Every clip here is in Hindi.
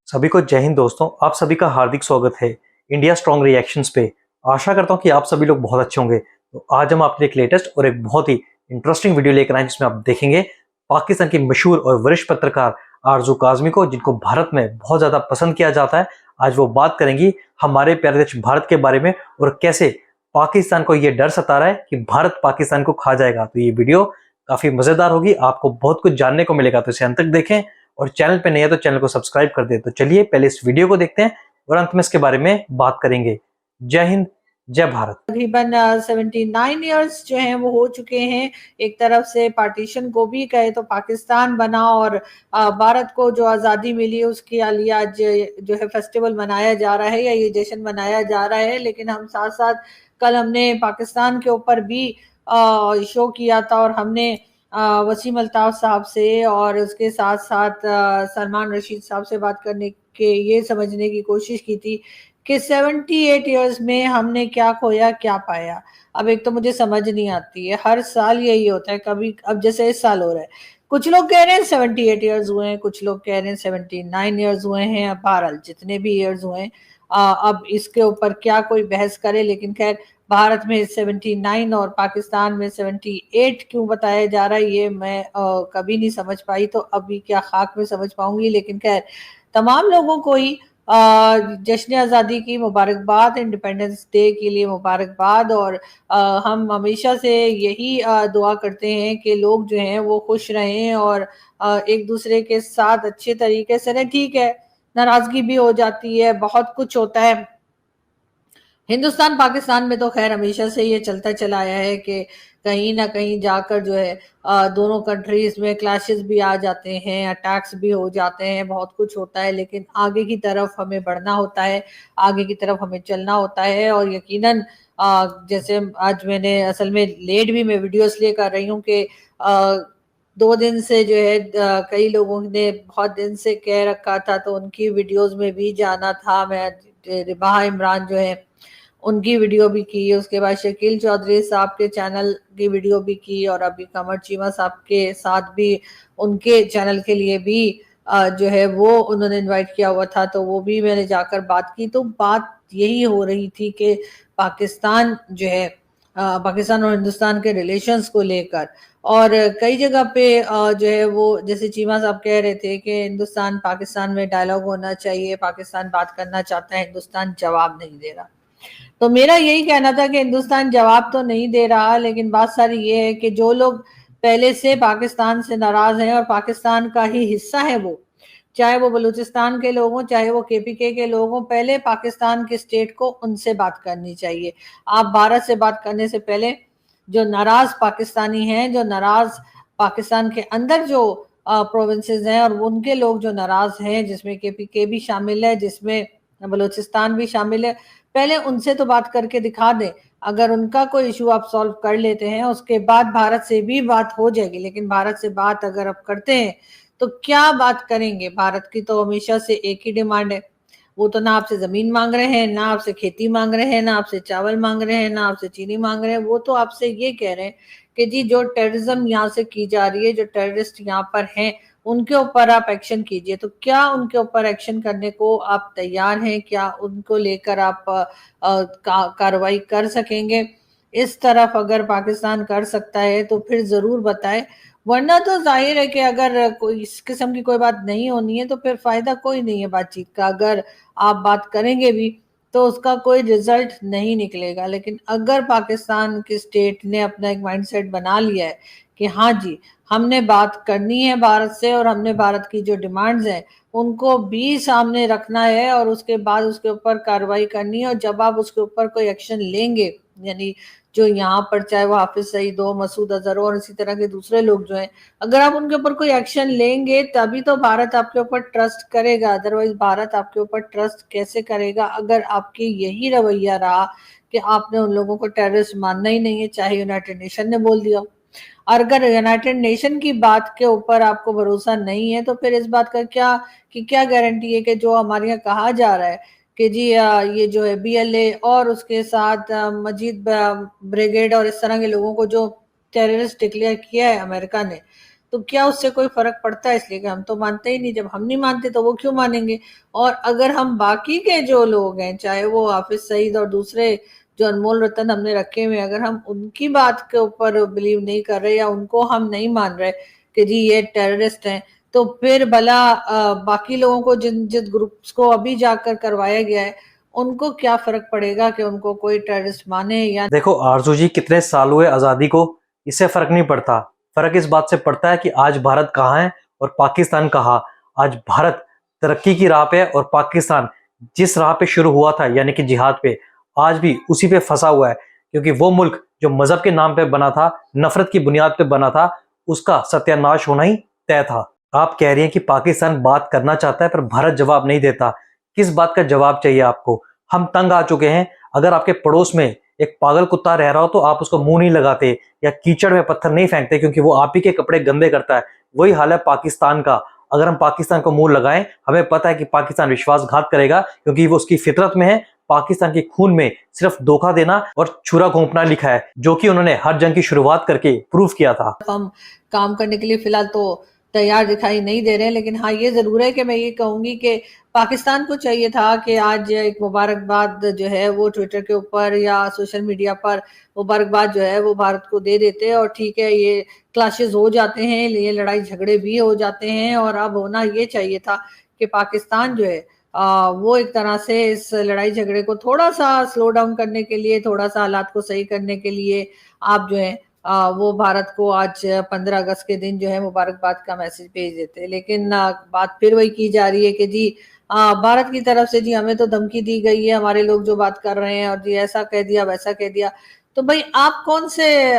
सभी को जय हिंद दोस्तों। आप सभी का हार्दिक स्वागत है इंडिया स्ट्रॉन्ग रिएक्शंस पे। आशा करता हूँ कि आप सभी लोग बहुत अच्छे होंगे। तो आज हम आपके लिए एक लेटेस्ट और एक बहुत ही इंटरेस्टिंग वीडियो लेकर आए जिसमें आप देखेंगे पाकिस्तान की मशहूर और वरिष्ठ पत्रकार आरजू काजमी को, जिनको भारत में बहुत ज्यादा पसंद किया जाता है। आज वो बात करेंगी हमारे प्यारे देश भारत के बारे में और कैसे पाकिस्तान को ये डर सता रहा है कि भारत पाकिस्तान को खा जाएगा। तो ये वीडियो काफी मजेदार होगी, आपको बहुत कुछ जानने को मिलेगा, तो इसे अंत तक देखें और चैनल पे नए है तो चैनल को सब्सक्राइब कर दे। तो चलिए पहले इस वीडियो को देखते हैं और अंत में इसके बारे में बात करेंगे। जय हिंद, जय भारत। तकरीबन 79 ईयर्स जो हैं वो हो चुके हैं। एक तरफ से पार्टीशन को भी कहे तो पाकिस्तान बना और भारत को जो आज़ादी मिली उसकी लिए आज जो है फेस्टिवल मनाया जा रहा है या ये जश्न मनाया जा रहा है। लेकिन हम साथ साथ कल हमने पाकिस्तान के ऊपर भी शो किया था और हमने वसीम अल्ताफ साहब से और उसके साथ साथ सलमान रशीद साहब से बात करने के ये समझने की कोशिश की थी कि 78 ईयर्स में हमने क्या खोया क्या पाया। अब एक तो मुझे समझ नहीं आती है, हर साल यही होता है। कभी अब जैसे इस साल हो रहा है, कुछ लोग कह रहे हैं 78 ईयर्स हुए हैं, कुछ लोग कह रहे हैं 79 ईयर्स हुए हैं। अब बहरहाल जितने भी ईयर्स हुए हैं, अब इसके ऊपर क्या कोई बहस करे। लेकिन खैर, भारत में 79 और पाकिस्तान में 78 क्यों बताया जा रहा है ये मैं कभी नहीं समझ पाई, तो अभी क्या खाक में समझ पाऊंगी। लेकिन खैर, तमाम लोगों को ही जश्न आज़ादी की मुबारकबाद, इंडिपेंडेंस डे के लिए मुबारकबाद। और हम हमेशा से यही दुआ करते हैं कि लोग जो हैं वो खुश रहें और एक दूसरे के साथ अच्छे तरीके से रहें। ठीक है, नाराजगी भी हो जाती है, बहुत कुछ होता है। हिंदुस्तान पाकिस्तान में तो खैर हमेशा से ये चलता चला आया है कि कहीं ना कहीं जाकर जो है दोनों कंट्रीज में क्लैशेस भी आ जाते हैं, अटैक्स भी हो जाते हैं, बहुत कुछ होता है। लेकिन आगे की तरफ हमें बढ़ना होता है, आगे की तरफ हमें चलना होता है। और यकीनन जैसे आज मैंने असल में लेट भी मैं वीडियो इसलिए कर रही हूँ कि 2 दिन से जो है कई लोगों ने बहुत दिन से कह रखा था, तो उनकी वीडियोस में भी जाना था। मैं रिबाहा इमरान जो है उनकी वीडियो भी की, उसके बाद शकील चौधरी साहब के चैनल की वीडियो भी की, और अभी कमर चीमा साहब के साथ भी उनके चैनल के लिए भी जो है वो उन्होंने इनवाइट किया हुआ था, तो वो भी मैंने जाकर बात की। तो बात यही हो रही थी कि पाकिस्तान जो है पाकिस्तान और हिंदुस्तान के रिलेशंस को लेकर, और कई जगह पे जो है वो जैसे चीमा साहब कह रहे थे कि हिंदुस्तान पाकिस्तान में डायलॉग होना चाहिए, पाकिस्तान बात करना चाहता है, हिंदुस्तान जवाब नहीं दे रहा। तो मेरा यही कहना था कि हिंदुस्तान जवाब तो नहीं दे रहा, लेकिन बात सारी ये है कि जो लोग पहले से पाकिस्तान से नाराज हैं और पाकिस्तान का ही हिस्सा है, वो चाहे वो बलूचिस्तान के लोग हों, चाहे वो केपीके के लोग हों, पहले पाकिस्तान के स्टेट को उनसे बात करनी चाहिए। आप भारत से बात करने से पहले जो नाराज पाकिस्तानी हैं, जो नाराज पाकिस्तान के अंदर जो प्रोविंसेस हैं और उनके लोग जो नाराज हैं, जिसमें केपीके भी शामिल है, जिसमें बलूचिस्तान भी शामिल है, पहले उनसे तो बात करके दिखा दें। अगर उनका कोई इशू आप सॉल्व कर लेते हैं, उसके बाद भारत से भी बात हो जाएगी। लेकिन भारत से बात अगर आप करते हैं तो क्या बात करेंगे? भारत की तो हमेशा से एक ही डिमांड है, वो तो ना आपसे जमीन मांग रहे हैं, ना आपसे खेती मांग रहे हैं, ना आपसे चावल मांग रहे हैं, ना आपसे चीनी मांग रहे हैं। वो तो आपसे ये कह रहे हैं कि जी जो टेररिज्म यहाँ से की जा रही है, जो टेररिस्ट यहाँ पर हैं, उनके ऊपर आप एक्शन कीजिए। तो क्या उनके ऊपर एक्शन करने को आप तैयार हैं? क्या उनको लेकर आप कार्रवाई कर सकेंगे? इस तरफ अगर पाकिस्तान कर सकता है तो फिर जरूर बताए, वरना तो जाहिर है कि अगर कोई इस किस्म की कोई बात नहीं होनी है तो फिर फायदा कोई नहीं है बातचीत का। अगर आप बात करेंगे भी तो उसका कोई रिजल्ट नहीं निकलेगा। लेकिन अगर पाकिस्तान की स्टेट ने अपना एक माइंडसेट बना लिया है कि हाँ जी, हमने बात करनी है भारत से और हमने भारत की जो डिमांड्स हैं उनको भी सामने रखना है और उसके बाद उसके ऊपर कार्रवाई करनी है। और जब आप उसके ऊपर कोई एक्शन लेंगे, यानी जो यहाँ पर चाहे वो हाफिज सईद हो, मसूद अजहर हो और इसी तरह के दूसरे लोग जो हैं, अगर आप उनके ऊपर कोई एक्शन लेंगे तभी तो भारत आपके ऊपर ट्रस्ट करेगा। अदरवाइज भारत आपके ऊपर ट्रस्ट कैसे करेगा अगर आपकी यही रवैया रहा कि आपने उन लोगों को टेररिस्ट मानना ही नहीं है, चाहे यूनाइटेड नेशन ने बोल दिया। और अगर यूनाइटेड नेशन की बात के ऊपर आपको भरोसा नहीं है तो फिर इस बात का क्या गारंटी है कि जो हमारे यहाँ कहा जा रहा है कि जी ये जो है बीएलए और उसके साथ मजीद ब्रिगेड और इस तरह के लोगों को जो टेररिस्ट डिक्लेयर किया है अमेरिका ने, तो क्या उससे कोई फर्क पड़ता है? इसलिए कि हम तो मानते ही नहीं, जब हम नहीं मानते तो वो क्यों मानेंगे। और अगर हम बाकी के जो लोग हैं, चाहे वो हाफिज सईद और दूसरे जो अनमोल रतन हमने रखे हुए, अगर हम उनकी बात के ऊपर बिलीव नहीं कर रहे या उनको हम नहीं मान रहे कि जी ये टेररिस्ट हैं, तो फिर भला बाकी लोगों को जिन ग्रुप्स को अभी जाकर करवाया गया है, उनको क्या फर्क पड़ेगा कि उनको कोई टेररिस्ट माने या। देखो आरजू जी, कितने साल हुए आजादी को, इससे फर्क नहीं पड़ता। फर्क इस बात से पड़ता है कि आज भारत कहाँ है और पाकिस्तान कहाँ। आज भारत तरक्की की राह पे है और पाकिस्तान जिस राह पे शुरू हुआ था यानी कि जिहाद पे, आज भी उसी पे फंसा हुआ है। क्योंकि वो मुल्क जो मजहब के नाम पे बना था, नफरत की बुनियाद पे बना था, उसका सत्यानाश होना ही तय था। आप कह रही हैं कि पाकिस्तान बात करना चाहता है पर भारत जवाब नहीं देता। किस बात का जवाब चाहिए आपको? हम तंग आ चुके हैं। अगर आपके पड़ोस में एक पागल कुत्ता रह रहा हो तो आप उसको मुंह नहीं लगाते या कीचड़ में पत्थर नहीं फेंकते क्योंकि वो आप ही के कपड़े गंदे करता है। वही हाल है पाकिस्तान का। अगर हम पाकिस्तान को मुंह लगाएं, हमें पता है कि पाकिस्तान विश्वासघात करेगा क्योंकि वो उसकी फितरत में है। पाकिस्तान के खून में सिर्फ धोखा देना और छुरा घोंपना लिखा है, जो कि उन्होंने हर जंग की शुरुआत करके प्रूव किया था। हम काम करने के लिए फिलहाल तो तैयार दिखाई नहीं दे रहे हैं, लेकिन हाँ ये जरूर है कि मैं ये कहूंगी कि पाकिस्तान को चाहिए था कि आज एक मुबारकबाद जो है वो ट्विटर के ऊपर या सोशल मीडिया पर मुबारकबाद जो है वो भारत को दे देते। और ठीक है, ये क्लैशेस हो जाते हैं, ये लड़ाई झगड़े भी हो जाते हैं, और अब होना ये चाहिए था कि पाकिस्तान जो है वो एक तरह से इस लड़ाई झगड़े को थोड़ा सा स्लो डाउन करने के लिए, थोड़ा सा हालात को सही करने के लिए आप जो है वो भारत को आज 15 अगस्त के दिन जो है मुबारकबाद का मैसेज भेज देते। लेकिन बात फिर वही की जा रही है कि जी भारत की तरफ से जी हमें तो धमकी दी गई है, हमारे लोग जो बात कर रहे हैं, और जी ऐसा कह दिया वैसा कह दिया। तो भाई आप कौन से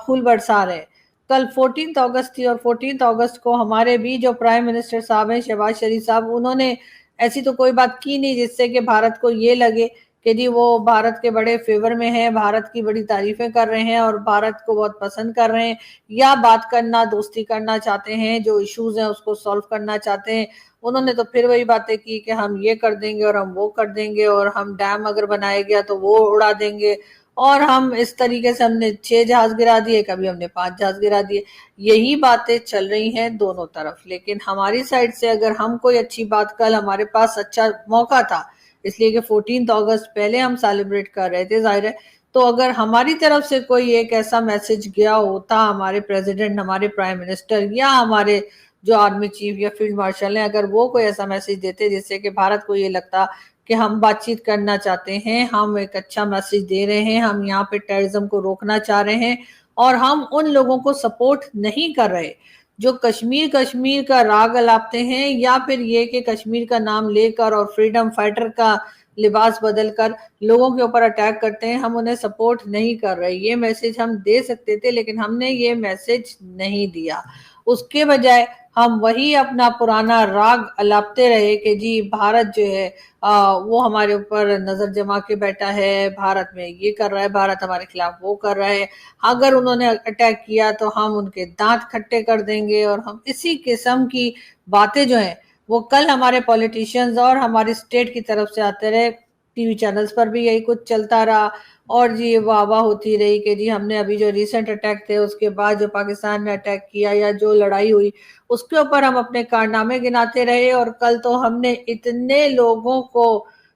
फूल बरसा रहे हैं? कल 14 अगस्त थी और 14 अगस्त को हमारे भी जो प्राइम मिनिस्टर साहब हैं, शहबाज शरीफ साहब, उन्होंने ऐसी तो कोई बात की नहीं जिससे कि भारत को ये लगे कि जी वो भारत के बड़े फेवर में है, भारत की बड़ी तारीफें कर रहे हैं और भारत को बहुत पसंद कर रहे हैं, या बात करना, दोस्ती करना चाहते हैं, जो इश्यूज हैं उसको सॉल्व करना चाहते हैं। उन्होंने तो फिर वही बातें की कि हम ये कर देंगे और हम वो कर देंगे, और हम डैम अगर बनाया गया तो वो उड़ा देंगे, और हम इस तरीके से हमने 6 जहाज गिरा दिए, कभी हमने 5 जहाज गिरा दिए। यही बातें चल रही हैं दोनों तरफ। लेकिन हमारी साइड से अगर हम कोई अच्छी बात, कल हमारे पास अच्छा मौका था, इसलिए कि 14 अगस्त पहले हम सेलिब्रेट कर रहे थे, जाहिर है, तो अगर हमारी तरफ से कोई एक ऐसा मैसेज गया होता, हमारे प्रेसिडेंट, हमारे प्राइम मिनिस्टर या हमारे जो आर्मी चीफ या फील्ड मार्शल हैं, अगर वो कोई ऐसा मैसेज देते जिससे कि भारत को ये लगता कि हम बातचीत करना चाहते हैं, हम एक अच्छा मैसेज दे रहे हैं, हम यहाँ पे टेररिज्म को रोकना चाह रहे हैं, और हम उन लोगों को सपोर्ट नहीं कर रहे जो कश्मीर कश्मीर का राग अलापते हैं, या फिर ये कि कश्मीर का नाम लेकर और फ्रीडम फाइटर का लिबास बदलकर लोगों के ऊपर अटैक करते हैं, हम उन्हें सपोर्ट नहीं कर रहे। ये मैसेज हम दे सकते थे, लेकिन हमने ये मैसेज नहीं दिया। उसके बजाय हम वही अपना पुराना राग अलापते रहे कि जी भारत जो है वो हमारे ऊपर नजर जमा के बैठा है, भारत में ये कर रहा है, भारत हमारे खिलाफ वो कर रहा है, अगर उन्होंने अटैक किया तो हम उनके दांत खट्टे कर देंगे, और हम इसी किस्म की बातें जो हैं वो कल हमारे पॉलिटिशियंस और हमारी स्टेट की तरफ से आते रहे। टीवी चैनल्स पर भी यही कुछ चलता रहा, और जी वाह वाह होती रही कि जी हमने अभी जो रिसेंट अटैक थे, उसके बाद जो पाकिस्तान ने अटैक किया या जो लड़ाई हुई, उसके ऊपर हम अपने कारनामे गिनाते रहे। और कल तो हमने इतने लोगों को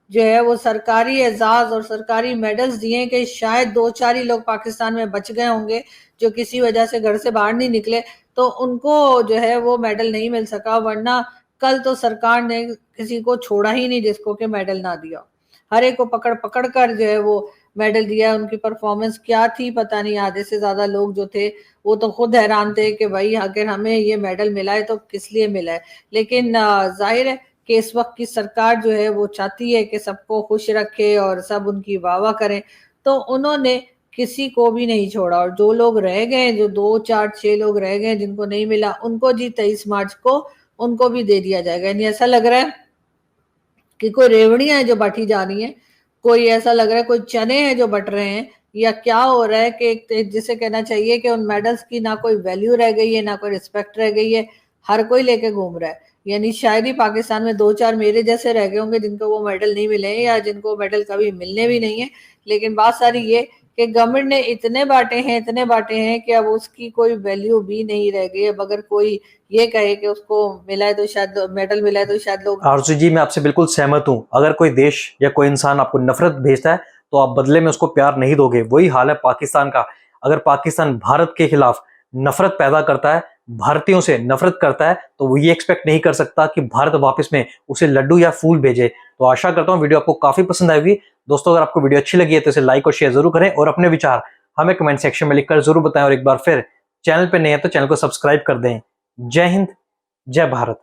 जो है वो सरकारी एजाज और सरकारी मेडल्स दिए कि शायद 2-4 ही लोग पाकिस्तान में बच गए होंगे जो किसी वजह से घर से बाहर नहीं निकले, तो उनको जो है वो मेडल नहीं मिल सका। वरना कल तो सरकार ने किसी को छोड़ा ही नहीं जिसको कि मेडल ना दिया, हर एक को पकड़ पकड़ कर जो है वो मेडल दिया। उनकी परफॉर्मेंस क्या थी पता नहीं, आधे से ज्यादा लोग जो थे वो तो खुद हैरान थे कि भाई अगर हमें ये मेडल मिला है तो किस लिए मिला है। लेकिन जाहिर है कि इस वक्त की सरकार जो है वो चाहती है कि सबको खुश रखे और सब उनकी वाह वाह करें, तो उन्होंने किसी को भी नहीं छोड़ा। और जो लोग रह गए, जो 2-4-6 लोग रह गए जिनको नहीं मिला, उनको जी 23 मार्च को उनको भी दे दिया जाएगा। यानी ऐसा लग रहा है कि कोई रेवड़ियां हैं जो बांटी जा रही हैं, कोई ऐसा लग रहा है कोई चने हैं जो बट रहे हैं, या क्या हो रहा है कि जिसे कहना चाहिए कि उन मेडल्स की ना कोई वैल्यू रह गई है, ना कोई रिस्पेक्ट रह गई है, हर कोई लेके घूम रहा है। यानी शायद ही पाकिस्तान में 2-4 मेरे जैसे रह गए होंगे जिनको वो मेडल नहीं मिले हैं, या जिनको मेडल कभी मिलने भी नहीं है। लेकिन बात सारी ये कि गवर्नमेंट ने इतने बांटे हैं कि अब उसकी कोई वैल्यू भी नहीं रह गई। अब अगर कोई ये कहे कि उसको मिला है तो शायद मेडल मिला है तो शायद लोग। आरजू जी, मैं आपसे बिल्कुल सहमत हूं। अगर कोई देश या कोई इंसान आपको नफरत भेजता है तो आप बदले में उसको प्यार नहीं दोगे। वही हाल है पाकिस्तान का। अगर पाकिस्तान भारत के खिलाफ नफरत पैदा करता है, भारतीयों से नफरत करता है, तो वो ये एक्सपेक्ट नहीं कर सकता कि भारत वापस में उसे लड्डू या फूल भेजे। तो आशा करता हूं वीडियो आपको काफी पसंद आएगी। दोस्तों, अगर आपको वीडियो अच्छी लगी है तो इसे लाइक और शेयर जरूर करें और अपने विचार हमें कमेंट सेक्शन में लिखकर जरूर बताएं। और एक बार फिर चैनल पे नए हैं तो चैनल को सब्सक्राइब कर दें। जय हिंद, जय भारत।